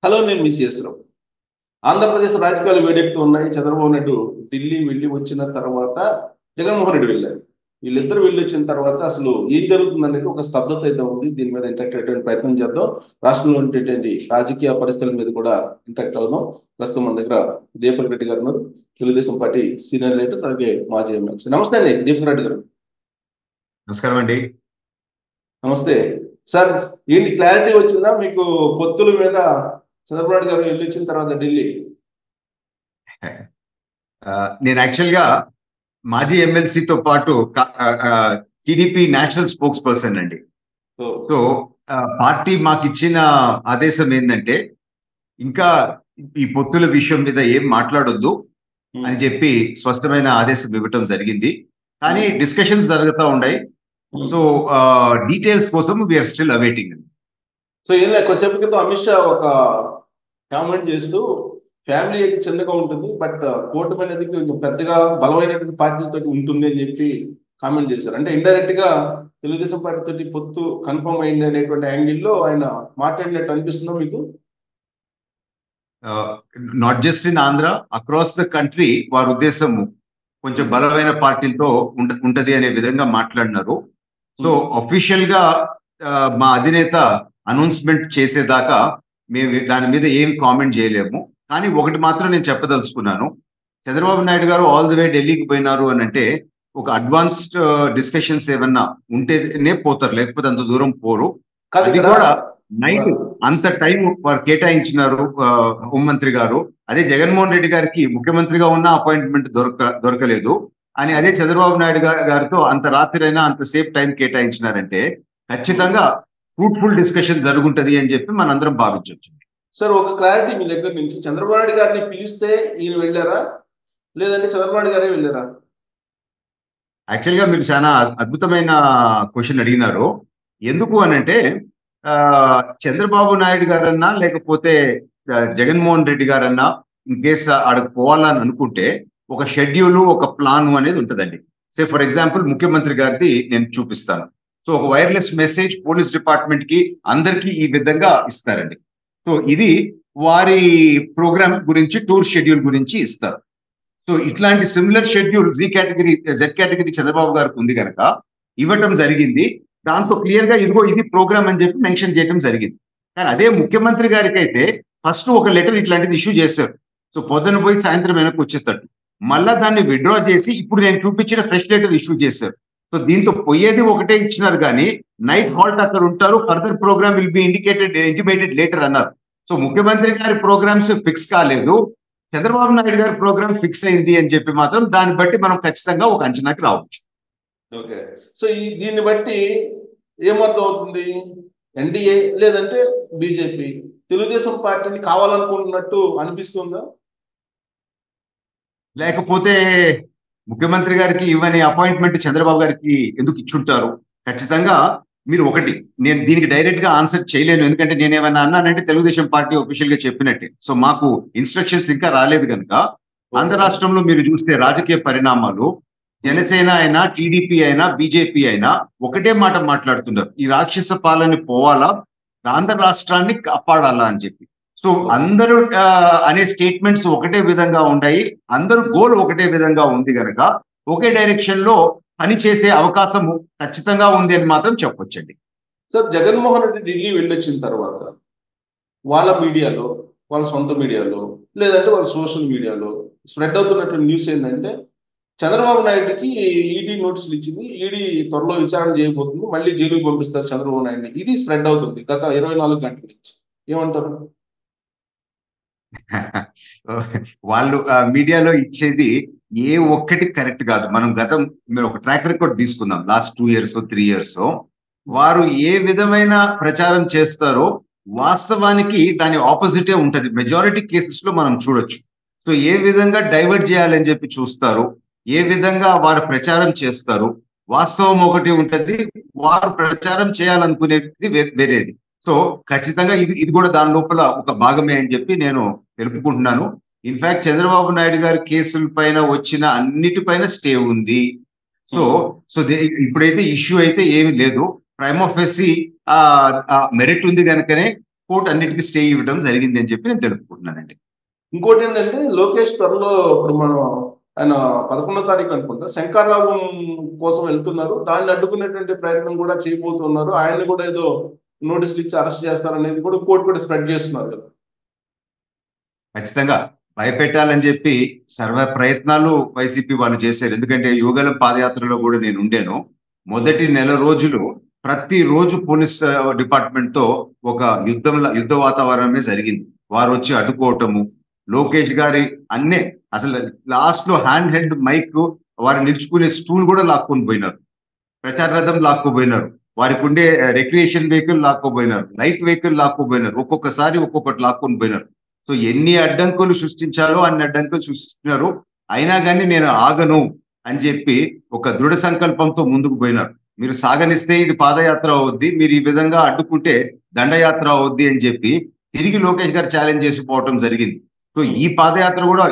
Hello, నేను మీ CS రావు. ఆంధ్రప్రదేశ్ రాజకీయాలు వేడెక్కుతూ ఉన్నాయి. చంద్రబాబు నాయుడు ఢిల్లీ వెళ్ళి వచ్చిన తర్వాత జగన్మోహన్ రెడ్డి వెళ్ళారు. వీళ్ళిద్దరు వెళ్ళి వచ్చిన తర్వాత అసలు ఏం జరుగుతుంది అనేది ఒక స్తబ్దత అయితే ఉంది. దీని మీద ఇంటరాక్ట్ అయ్యేటువంటి ప్రయత్నం చేద్దాం. రాష్ట్రంలో ఉండేటువంటి రాజకీయ పరిస్థితుల మీద కూడా ఇంటరాక్ట్ అవుదాం. ప్రస్తుతం మన దగ్గర దీపక్ రెడ్డి గారు ఉన్నారు, తెలుగుదేశం పార్టీ సీనియర్ లీడర్, అలాగే మాజీ ఎమ్మెల్సీ. నమస్తే అండి దీపక్ రెడ్డి గారు. నమస్కారం అండి. నమస్తే సార్. ఏంటి క్లారిటీ వచ్చిందా మీకు పొత్తుల మీద? చంద్రబాబు నాయుడు గారు వెళ్ళి వచ్చిన తర్వాత ఢిల్లీ నేను యాక్చువల్గా మాజీ ఎమ్మెల్సీతో పాటు టీడీపీ నేషనల్ స్పోక్స్ పర్సన్ అండి. సో పార్టీ మాకు ఇచ్చిన ఆదేశం ఏంటంటే ఇంకా ఈ పొత్తుల విషయం మీద ఏం మాట్లాడొద్దు అని చెప్పి స్పష్టమైన ఆదేశం ఇవ్వటం జరిగింది. కానీ డిస్కషన్స్ జరుగుతూ ఉన్నాయి. సో డీటెయిల్స్ కోసం వీఆర్ స్టిల్ అవైటింగ్. సో ఏం లేదు, కొద్దిసేపు క్రితం అమిత్ షా ఒక కామెంట్ చేస్తూ ఫ్యామిలీ అయితే చిన్నగా ఉంటుంది, బట్ కూటమి అనేది కొంచెం పెద్దగా బలమైనటువంటి పార్టీలతో ఉంటుంది అని చెప్పి కామెంట్ చేశారు. అంటే ఇండైరెక్ట్ గా తెలుగుదేశం పార్టీ తోటి పొత్తు కన్ఫర్మ్ అయింది అనేటువంటి యాంగిల్లో ఆయన మాట్లాడినట్టు అనిపిస్తుందా మీకు? Not just in Andhra, across the country వారి ఉద్దేశము కొంచెం బలమైన పార్టీలతో ఉంటది అనే విధంగా మాట్లాడినారు. సో అఫీషియల్ గా మా అధినేత అనౌన్స్మెంట్ చేసేదాకా మేము దాని మీద ఏం కామెంట్ చేయలేము. కానీ ఒకటి మాత్రం నేను చెప్పదలుచుకున్నాను, చంద్రబాబు నాయుడు గారు ఆల్ ది వే ఢిల్లీకి పోయినారు అని అంటే ఒక అడ్వాన్స్డ్ డిస్కషన్స్ ఏమన్నా ఉంటేనే పోతారు, లేకపోతే అంత దూరం పోరు. అది కూడా నైట్ అంత టైం వారు కేటాయించినారు హోంమంత్రి గారు. అదే జగన్మోహన్ రెడ్డి గారికి ముఖ్యమంత్రిగా ఉన్న అపాయింట్మెంట్ దొరకలేదు అని అదే చంద్రబాబు నాయుడు గారితో అంత రాత్రి అయినా అంత సేఫ్ టైం కేటాయించినారంటే ఖచ్చితంగా ఫ్రూట్ఫుల్ డిస్కషన్ జరుగుంటది అని చెప్పి మనందరం భావించవచ్చు. సార్, ఒక క్లారిటీ మీ దగ్గర నుంచి, చంద్రబాబు నాయుడు గారిని పిలిస్తే ఈయన వెళ్ళారా, లేదంటే చంద్రబాబు నాయుడు గారే వెళ్ళారా? యాక్చువల్గా మీరు చాలా అద్భుతమైన క్వశ్చన్ అడిగినారు. ఎందుకు అనంటే చంద్రబాబు నాయుడు గారన్నా లేకపోతే జగన్మోహన్ రెడ్డి గారన్నా ఇన్ కేస్ ఆడకు పోవాలని అనుకుంటే ఒక షెడ్యూల్, ఒక ప్లాన్ అనేది ఉంటుందండి. సే ఫర్ ఎగ్జాంపుల్ ముఖ్యమంత్రి గారిది నేను చూపిస్తాను. సో ఒక వైర్లెస్ మెసేజ్ పోలీస్ డిపార్ట్మెంట్ కి అందరికీ ఈ విధంగా ఇస్తారండి. సో ఇది వారి ప్రోగ్రామ్ గురించి, టూర్ షెడ్యూల్ గురించి ఇస్తారు. సో ఇట్లాంటి similar schedule Z category Chandrababu గారికి ఉంది కనుక ఇవ్వటం జరిగింది. దాంతో క్లియర్ గా ఇదిగో ఇది ప్రోగ్రామ్ అని చెప్పి మెన్షన్ చేయడం జరిగింది. కానీ అదే ముఖ్యమంత్రి గారికి అయితే ఫస్ట్ ఒక లెటర్ ఇట్లాంటిది ఇష్యూ చేశారు. సో పొద్దున పోయి సాయంత్రం వెనక్కి వచ్చేటట్టు మళ్ళా దాన్ని విత్డ్రా చేసి ఇప్పుడు నేను చూపించిన ఫ్రెష్ లెటర్ ఇష్యూ చేశారు. సో దీంతో పోయేది ఒకటే ఇచ్చినారు, కానీ నైట్ హాల్ట్ అక్కడ ఉంటారు, further programme will be intimated later అన్నారు. సో ముఖ్యమంత్రి గారి ప్రోగ్రామ్స్ ఫిక్స్ కాలేదు, చంద్రబాబు నాయుడు గారి ప్రోగ్రామ్ ఫిక్స్ అయింది అని చెప్పి మాత్రం దాన్ని బట్టి మనం ఖచ్చితంగా ఒక అంచనాకి రావచ్చు. ఓకే. సో దీన్ని బట్టి ఏమర్థం అవుతుంది? ఎన్డీఏ లేదంటే బీజేపీ తెలుగుదేశం పార్టీని కావాలనుకుంటున్నట్టు అనిపిస్తుందా? లేకపోతే ముఖ్యమంత్రి గారికి ఇవ్వని అపాయింట్మెంట్ చంద్రబాబు గారికి ఎందుకు ఇచ్చుంటారు? ఖచ్చితంగా మీరు ఒకటి, నేను దీనికి డైరెక్ట్ గా ఆన్సర్ చేయలేను, ఎందుకంటే నేను ఏమైనా అన్నానంటే తెలుగుదేశం పార్టీ ఒఫీషియల్ గా చెప్పినట్టే. సో మాకు ఇన్స్ట్రక్షన్స్ ఇంకా రాలేదు కనుక ఆంధ్ర రాష్ట్రంలో మీరు చూస్తే రాజకీయ పరిణామాలు జనసేన అయినా, టీడీపీ అయినా, బీజేపీ అయినా ఒకటే మాట మాట్లాడుతున్నారు, ఈ రాక్షస పాలన పోవాలా, ఆంధ్ర రాష్ట్రాన్ని కాపాడాలా అని చెప్పి. సో అందరూ అనే స్టేట్మెంట్స్ ఒకటే విధంగా ఉన్నాయి, అందరూ గోల్ ఒకటే విధంగా ఉంది కనుక ఒకే డైరెక్షన్ లో పని చేసే అవకాశం ఖచ్చితంగా ఉంది అని మాత్రం చెప్పొచ్చండి. సార్, జగన్మోహన్ రెడ్డి ఢిల్లీ వెళ్ళొచ్చిన తర్వాత వాళ్ళ మీడియాలో, వాళ్ళ సొంత మీడియాలో, లేదంటే వాళ్ళ సోషల్ మీడియాలో స్ప్రెడ్ అవుతున్నటువంటి న్యూస్ ఏంటంటే చంద్రబాబు నాయుడుకి ఈడీ నోటీసులు ఇచ్చింది, ఈడీ త్వరలో విచారణ చేయబోతుంది, మళ్ళీ జైలుకి పంపిస్తారు చంద్రబాబు నాయుడిని. ఇది స్ప్రెడ్ అవుతుంది గత 24 గంటల నుంచి. ఏమంటారు? వాళ్ళు మీడియాలో ఇచ్చేది ఏ ఒక్కటి కరెక్ట్ కాదు. మనం మీరు ఒక ట్రాక్ రికార్డ్ తీసుకుందాం, లాస్ట్ 2 years 3 years వారు ఏ విధమైన ప్రచారం చేస్తారో వాస్తవానికి దాని ఆపోజిటే ఉంటది. మెజారిటీ కేసెస్ లో మనం చూడొచ్చు. సో ఏ విధంగా డైవర్ట్ చేయాలని చెప్పి చూస్తారు, ఏ విధంగా వారు ప్రచారం చేస్తారు, వాస్తవం ఒకటి ఉంటది, వారు ప్రచారం చేయాలనుకునేది వేరేది. సో ఖచ్చితంగా ఇది కూడా దాని లోపల ఒక భాగమే అని చెప్పి నేను తెలుపుకుంటున్నాను. ఇన్ఫాక్ట్ చంద్రబాబు నాయుడు గారి కేసుల పైన వచ్చిన అన్నిటిపైన స్టే ఉంది. సో ఇప్పుడైతే ఇష్యూ అయితే ఏమి లేదు, ప్రైమ్ ఆఫెసి మెరిట్ ఉంది కనుకనే కోర్టు అన్నిటికీ స్టే ఇవ్వడం జరిగింది అని చెప్పి నేను తెలుపుకుంటున్నానండి. ఇంకోటి ఏంటంటే లోకేష్ త్వరలో ఇప్పుడు మనం ఆయన 11వ తారీఖు అనుకుంటా శంకర్రావు కోసం వెళ్తున్నారు. దాన్ని అడ్డుకునేటువంటి ప్రయత్నం కూడా చేయబోతున్నారు. ఆయన్ని కూడా ఏదో నోటీసులు ఇచ్చి అరెస్ట్ చేస్తారనేది కూడా కోర్టు కూడా స్ప్రెడ్ చేస్తున్నారు కదా. ఖచ్చితంగా భయపెట్టాలని చెప్పి సర్వ ప్రయత్నాలు వైసీపీ వాళ్ళు చేశారు. ఎందుకంటే యువగలం పాదయాత్రలో కూడా నేను ఉండేను. మొదటి నెల రోజులు ప్రతిరోజు పోలీస్ డిపార్ట్మెంట్ తో ఒక యుద్ధ వాతావరణమే జరిగింది. వారు వచ్చి అడ్డుకోవటము, లోకేష్ గారి అన్నే అసలు లాస్ట్ లో హ్యాండ్ హెల్డ్ మైక్ వారు నిల్చుకునే స్టూల్ కూడా లాక్కొని పోయినారు, ప్రచార రథం లాక్కోపోయినారు, వారికి ఉండే రిక్రియేషన్ వెహికల్ లాక్కోపోయినారు, లైట్ వెహికల్ లాక్కోపోయినారు, ఒక్కొక్కసారి ఒక్కొక్కటి లాక్కొని పోయినారు. సో ఎన్ని అడ్డంకులు సృష్టించాలో అన్ని అడ్డంకులు సృష్టించినారు. అయినా కానీ నేను ఆగను అని చెప్పి ఒక దృఢ సంకల్పంతో ముందుకు పోయినారు. మీరు సాగనిస్తే ఇది పాదయాత్ర అవుద్ది, మీరు ఈ విధంగా అడ్డుకుంటే దండయాత్ర అవుద్ది అని చెప్పి తిరిగి లోకేష్ గారు ఛాలెంజ్ చేసిపోవటం జరిగింది. సో ఈ పాదయాత్ర కూడా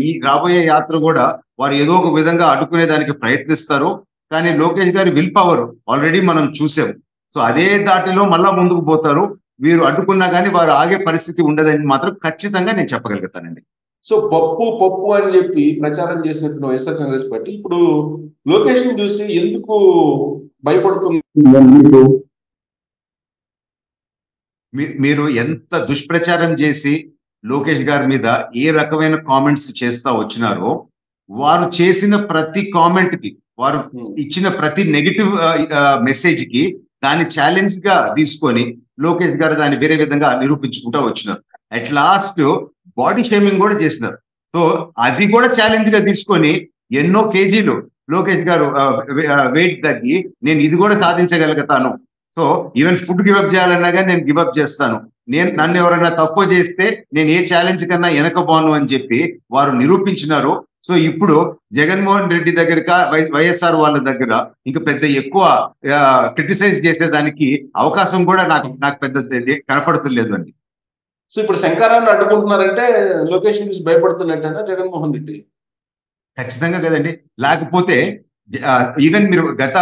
ఈ రాబోయే యాత్ర కూడా వారు ఏదో ఒక విధంగా అడ్డుకునే దానికి ప్రయత్నిస్తారు. కానీ లోకేష్ గారి విల్ పవర్ ఆల్రెడీ మనం చూసాం. సో అదే దాటిలో మళ్ళా ముందుకు పోతారు. వీరు అడ్డుకున్నా కానీ వారు ఆగే పరిస్థితి ఉండదని మాత్రం ఖచ్చితంగా నేను చెప్పగలుగుతానండి. సో పప్పు అని చెప్పి ప్రచారం చేసినట్టు వైఎస్ఆర్ కాంగ్రెస్ పార్టీ ఇప్పుడు లోకేష్ ని చూసి ఎందుకు భయపడుతుంది? మీరు ఎంత దుష్ప్రచారం చేసి లోకేష్ గారి మీద ఏ రకమైన కామెంట్స్ చేస్తా వచ్చినారో, వారు చేసిన ప్రతి కామెంట్ కి, వారు ఇచ్చిన ప్రతి నెగిటివ్ మెసేజ్ కి దాన్ని ఛాలెంజ్ గా తీసుకొని లోకేష్ గారు దాన్ని వేరే విధంగా నిరూపించుకుంటూ వచ్చినారు. అట్ లాస్ట్ బాడీ షేమింగ్ కూడా చేసినారు. సో అది కూడా ఛాలెంజ్ గా తీసుకొని ఎన్నో కేజీలు లోకేష్ గారు వెయిట్ తగ్గి నేను ఇది కూడా సాధించగలుగుతాను, సో ఈవెన్ ఫుడ్ గివప్ చేయాలన్నా కానీ నేను గివప్ చేస్తాను, నన్ను ఎవరైనా తక్కువ చేస్తే నేను ఏ ఛాలెంజ్ కన్నా వెనకపోను అని చెప్పి వారు నిరూపించినారు. సో ఇప్పుడు జగన్మోహన్ రెడ్డి దగ్గర వైఎస్ఆర్ వాళ్ళ దగ్గర ఇంకా పెద్ద ఎక్కువ క్రిటిసైజ్ చేసేదానికి అవకాశం కూడా నాకు పెద్ద కనపడుతులేదు అండి. సో ఇప్పుడు శంకరాన్ని అడ్డుకుంటున్నారంటే లోకేష్ చూసి భయపడుతున్నట్టేనా జగన్మోహన్ రెడ్డి? ఖచ్చితంగా కదండి. లేకపోతే ఈవెన్ మీరు గత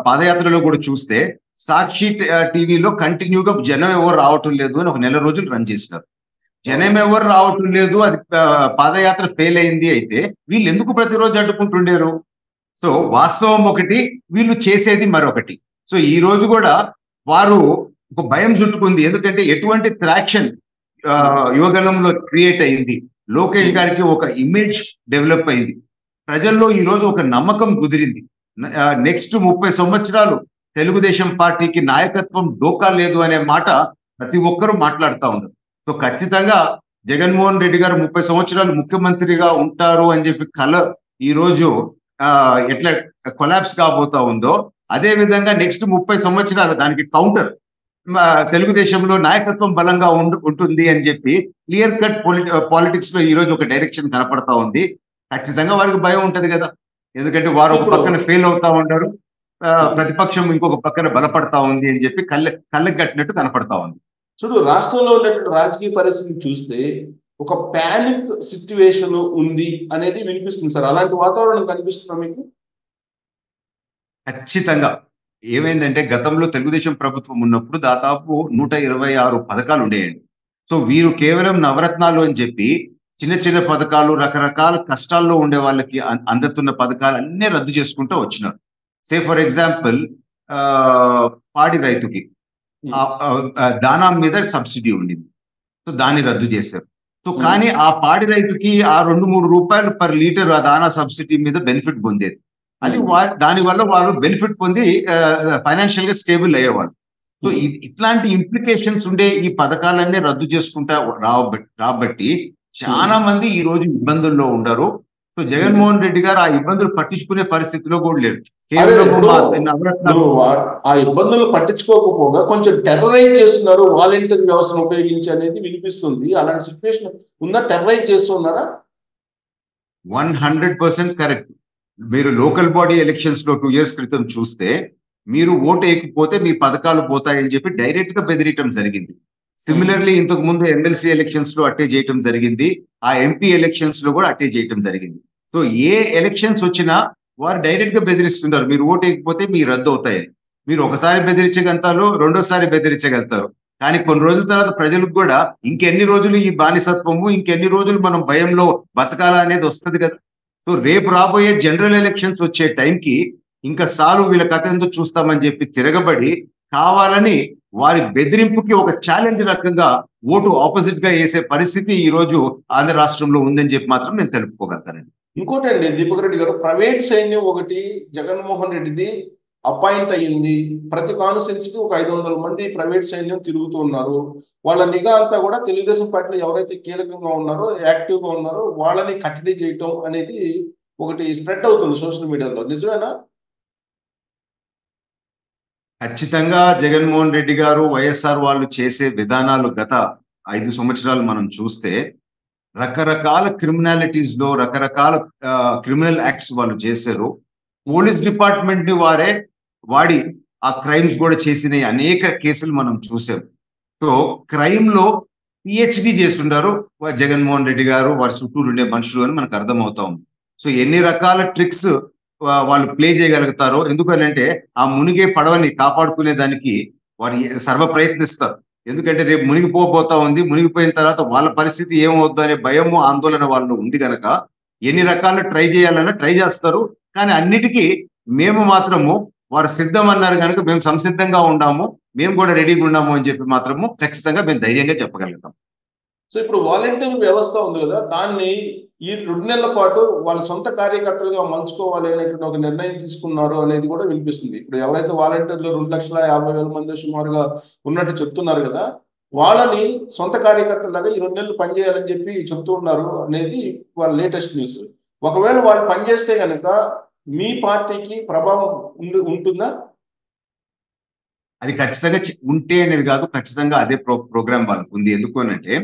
పాదయాత్రలో కూడా చూస్తే సాక్షి టీవీలో కంటిన్యూగా జనం ఎవరు రావటం లేదు అని ఒక నెల రోజులు రన్ చేసినారు. జనం ఎవరు రావటం లేదు, అది పాదయాత్ర ఫెయిల్ అయింది. అయితే వీళ్ళు ఎందుకు ప్రతిరోజు అడ్డుకుంటుండేరు? సో వాస్తవం ఒకటి, వీళ్ళు చేసేది మరొకటి. సో ఈ రోజు కూడా వారు ఒక భయం చుట్టుకుంది. ఎందుకంటే ఎటువంటి ట్రాక్షన్ యువగలంలో క్రియేట్ అయింది, లోకేష్ గారికి ఒక ఇమేజ్ డెవలప్ అయింది, ప్రజల్లో ఈ రోజు ఒక నమ్మకం కుదిరింది. నెక్స్ట్ 30 సంవత్సరాలు తెలుగుదేశం పార్టీకి నాయకత్వం డోకా లేదు అనే మాట ప్రతి ఒక్కరూ మాట్లాడుతూ ఉన్నారు. సో ఖచ్చితంగా జగన్మోహన్ రెడ్డి గారు 30 సంవత్సరాలు ముఖ్యమంత్రిగా ఉంటారు అని చెప్పి కల ఈ రోజు ఎట్లా కొలాప్స్ కాబోతా ఉందో, అదే విధంగా నెక్స్ట్ 30 సంవత్సరాలు దానికి కౌంటర్ తెలుగుదేశంలో నాయకత్వం బలంగా ఉంటుంది అని చెప్పి క్లియర్ కట్ పాలిటిక్స్ లో ఈ రోజు ఒక డైరెక్షన్ కనపడతా ఉంది. ఖచ్చితంగా వారికి భయం ఉంటది కదా, ఎందుకంటే వారు ఒక పక్కన ఫెయిల్ అవుతా ఉంటారు, ప్రతిపక్షం ఇంకొక పక్కన బలపడతా ఉంది అని చెప్పి కళ్ళకి కట్టినట్టు కనపడతా ఉంది. చూడు, రాష్ట్రంలో ఉన్నటువంటి రాజకీయ పరిస్థితిని చూస్తే ఒక పానిక్ సిచ్యువేషన్ ఉంది అనేది వినిపిస్తుంది సార్. అలాంటి వాతావరణం కనిపిస్తుందా మీకు? ఖచ్చితంగా. ఏమైందంటే గతంలో తెలుగుదేశం ప్రభుత్వం ఉన్నప్పుడు దాదాపు 126 పథకాలు ఉండేయండి. సో వీరు కేవలం నవరత్నాలు అని చెప్పి చిన్న చిన్న పథకాలు, రకరకాల కష్టాల్లో ఉండే వాళ్ళకి అందుతున్న పథకాలు అన్నీ రద్దు చేసుకుంటూ వచ్చినారు. సే ఫర్ ఎగ్జాంపుల్ పాడి రైతుకి దానా మీద సబ్సిడీ ఉండింది, సో దాన్ని రద్దు చేశారు. సో కానీ ఆ పాడి రైతుకి ఆ 2-3 రూపాయలు పర్ లీటర్ ఆ దానా సబ్సిడీ మీద బెనిఫిట్ పొందేది. అది దాని వల్ల వాళ్ళు బెనిఫిట్ పొంది ఫైనాన్షియల్ గా స్టేబుల్ అయ్యేవాళ్ళు. సో ఇట్లాంటి ఇంప్లికేషన్స్ ఉండే ఈ పథకాలన్నీ రద్దు చేసుకుంటా రాబట్టి చాలా మంది ఈ రోజు ఇబ్బందుల్లో ఉండరు. సో జగన్మోహన్ రెడ్డి గారు ఆ ఇబ్బందులు పట్టించుకునే పరిస్థితిలో కూడా లేరు. ఆ ఇబ్బందులు పట్టించుకోకపోగా కొంచెం టెర్రరైజ్ చేస్తున్నారు, వాలంటీర్ వ్యవస్థను ఉపయోగించి అనేది వినిపిస్తుంది. అలాంటి సిచ్యువేషన్ ఉందా? టెర్రరైజ్ చేస్తున్నారా? 100% కరెక్ట్. మీరు లోకల్ బాడీ ఎలక్షన్స్ లో 2 years క్రితం చూస్తే మీరు ఓటు వేయకపోతే మీ పథకాలు పోతాయని చెప్పి డైరెక్ట్ గా బెదిరియటం జరిగింది. సిమిలర్లీ ఇంతకు ముందు ఎమ్మెల్సీ ఎలక్షన్స్ లో అట్టే చేయటం జరిగింది, ఆ ఎంపీ ఎలక్షన్స్ లో కూడా అట్టే చేయటం జరిగింది. సో ఏ ఎలక్షన్స్ వచ్చినా వారు డైరెక్ట్ గా బెదిరిస్తున్నారు, మీరు ఓటు వేయకపోతే మీ రద్దు అవుతాయని. మీరు ఒకసారి బెదిరించగలుగుతారు, రెండోసారి బెదిరించగలుగుతారు, కానీ కొన్ని రోజుల తర్వాత ప్రజలకు కూడా ఇంకెన్ని రోజులు ఈ బానిసత్వము, ఇంకెన్ని రోజులు మనం భయంలో బతకాలా అనేది వస్తుంది కదా. సో రేపు రాబోయే జనరల్ ఎలక్షన్స్ వచ్చే టైంకి ఇంకా సాలు వీళ్ళ కథ ఎందుకు చూస్తామని చెప్పి తిరగబడి కావాలని వారి బెదిరింపుకి ఒక ఛాలెంజ్ రకంగా ఓటు ఆపోజిట్ గా వేసే పరిస్థితి ఈ రోజు ఆంధ్ర రాష్ట్రంలో ఉందని చెప్పి మాత్రం నేను తెలుపుకోగలుగుతానండి. ఇంకోటి అండి దీపక్ రెడ్డి గారు, ప్రైవేట్ సైన్యం ఒకటి జగన్మోహన్ రెడ్డిది అపాయింట్ అయ్యింది. ప్రతి కాన్స్టిట్యున్సీకి ఒక 500 మంది ప్రైవేట్ సైన్యం తిరుగుతూ ఉన్నారు. వాళ్ళ నిఘా అంతా కూడా తెలుగుదేశం పార్టీలో ఎవరైతే కీలకంగా ఉన్నారో, యాక్టివ్ గా ఉన్నారో వాళ్ళని కట్టడి చేయటం అనేది ఒకటి స్ప్రెడ్ అవుతుంది సోషల్ మీడియాలో. నిజమేనా? ఖచ్చితంగా జగన్మోహన్ రెడ్డి గారు, వైఎస్ఆర్ వాళ్ళు చేసే విధానాలు గత 5 సంవత్సరాలు మనం చూస్తే రకరకాల క్రిమినాలిటీస్ లో రకరకాల క్రిమినల్ యాక్ట్స్ వాళ్ళు చేశారు. పోలీస్ డిపార్ట్మెంట్ ని వాడి ఆ క్రైమ్స్ కూడా చేసిన అనేక కేసులు మనం చూసాం. సో క్రైమ్ లో పిహెచ్డి చేస్తుంటారు జగన్మోహన్ రెడ్డి గారు, వారి చుట్టూరు ఉండే మనుషులు అని మనకు అర్థమవుతా ఉంది. సో ఎన్ని రకాల ట్రిక్స్ వాళ్ళు ప్లే చేయగలుగుతారో, ఎందుకనంటే ఆ మునిగే పడవని కాపాడుకునే దానికి వారు సర్వ ప్రయత్నిస్తారు. ఎందుకంటే రేపు మునిగిపోతా ఉంది, మునిగిపోయిన తర్వాత వాళ్ళ పరిస్థితి ఏమవుద్దు అనే భయము ఆందోళన వాళ్ళు ఉంది కనుక ఎన్ని రకాలు ట్రై చేయాలన్నా ట్రై చేస్తారు. కానీ అన్నిటికీ మేము మాత్రము వారు సిద్ధం అన్నారు కనుక మేము సంసిద్ధంగా ఉన్నాము, మేము కూడా రెడీగా ఉన్నాము అని చెప్పి మాత్రము ఖచ్చితంగా మేము ధైర్యంగా చెప్పగలుగుతాం. సో ఇప్పుడు వాలంటీర్ వ్యవస్థ ఉంది కదా, దాన్ని ఈ 2 నెలల పాటు వాళ్ళ సొంత కార్యకర్తలుగా మలుచుకోవాలి అనేటువంటి ఒక నిర్ణయం తీసుకున్నారు అనేది కూడా వినిపిస్తుంది. ఇప్పుడు ఎవరైతే వాలంటీర్లు 2,50,000 మంది సుమారుగా ఉన్నట్టు చెప్తున్నారు కదా, వాళ్ళని సొంత కార్యకర్తలాగా ఈ 2 నెలలు పనిచేయాలని చెప్పి చెప్తూ ఉన్నారు అనేది వాళ్ళ లేటెస్ట్ న్యూస్. ఒకవేళ వాళ్ళు పనిచేస్తే కనుక మీ పార్టీకి ప్రభావం ఉంటుందా? అది ఖచ్చితంగా ఉంటే అనేది కాదు, ఖచ్చితంగా అదే ప్రోగ్రామ్ వాళ్ళకు ఉంది. ఎందుకు అంటే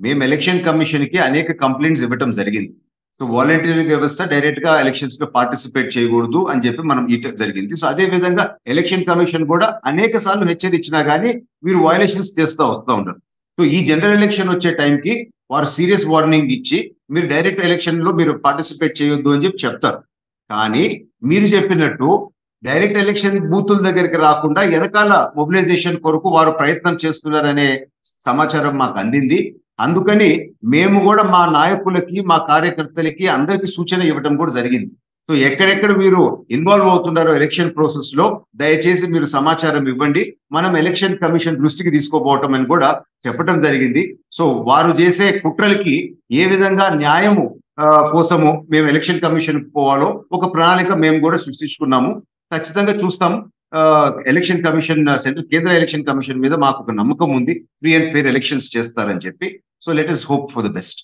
మేము ఎలక్షన్ కమిషన్ కి అనేక కంప్లైంట్స్ ఇవ్వటం జరిగింది. సో వాలంటీర్ వ్యవస్థ డైరెక్ట్ గా ఎలక్షన్స్ లో పార్టిసిపేట్ చేయకూడదు అని చెప్పి మనం ఇవ్వటం జరిగింది. సో అదే విధంగా ఎలక్షన్ కమిషన్ కూడా అనేక సార్లు హెచ్చరించినా కానీ వీరు వయలేషన్స్ చేస్తూ వస్తూ ఉంటారు. సో ఈ జనరల్ ఎలక్షన్ వచ్చే టైంకి వారు సీరియస్ వార్నింగ్ ఇచ్చి మీరు డైరెక్ట్ ఎలక్షన్ లో మీరు పార్టిసిపేట్ చేయొద్దు అని చెప్పి చెప్తారు. కానీ మీరు చెప్పినట్టు డైరెక్ట్ ఎలక్షన్ బూతుల దగ్గరికి రాకుండా వెనకాల మొబిలైజేషన్ కొరకు వారు ప్రయత్నం చేస్తున్నారనే సమాచారం మాకు అందింది. అందుకని మేము కూడా మా నాయకులకి, మా కార్యకర్తలకి అందరికీ సూచన ఇవ్వడం కూడా జరిగింది. సో ఎక్కడెక్కడ మీరు ఇన్వాల్వ్ అవుతున్నారో ఎలక్షన్ ప్రాసెస్ లో దయచేసి మీరు సమాచారం ఇవ్వండి, మనం ఎలక్షన్ కమిషన్ దృష్టికి తీసుకోపోవటం అని కూడా చెప్పడం జరిగింది. సో వారు చేసే కుట్రలకి ఏ విధంగా న్యాయము కోసము మేము ఎలక్షన్ కమిషన్ పోవాలో ఒక ప్రణాళిక మేము కూడా సృష్టించుకున్నాము. ఖచ్చితంగా చూస్తాం. ఎలక్షన్ కమిషన్ కేంద్ర ఎలక్షన్ కమిషన్ మీద మాకు ఒక నమ్మకం ఉంది, ఫ్రీ అండ్ ఫెయిర్ ఎలక్షన్స్ చేస్తారని చెప్పి. So let us hope for the best.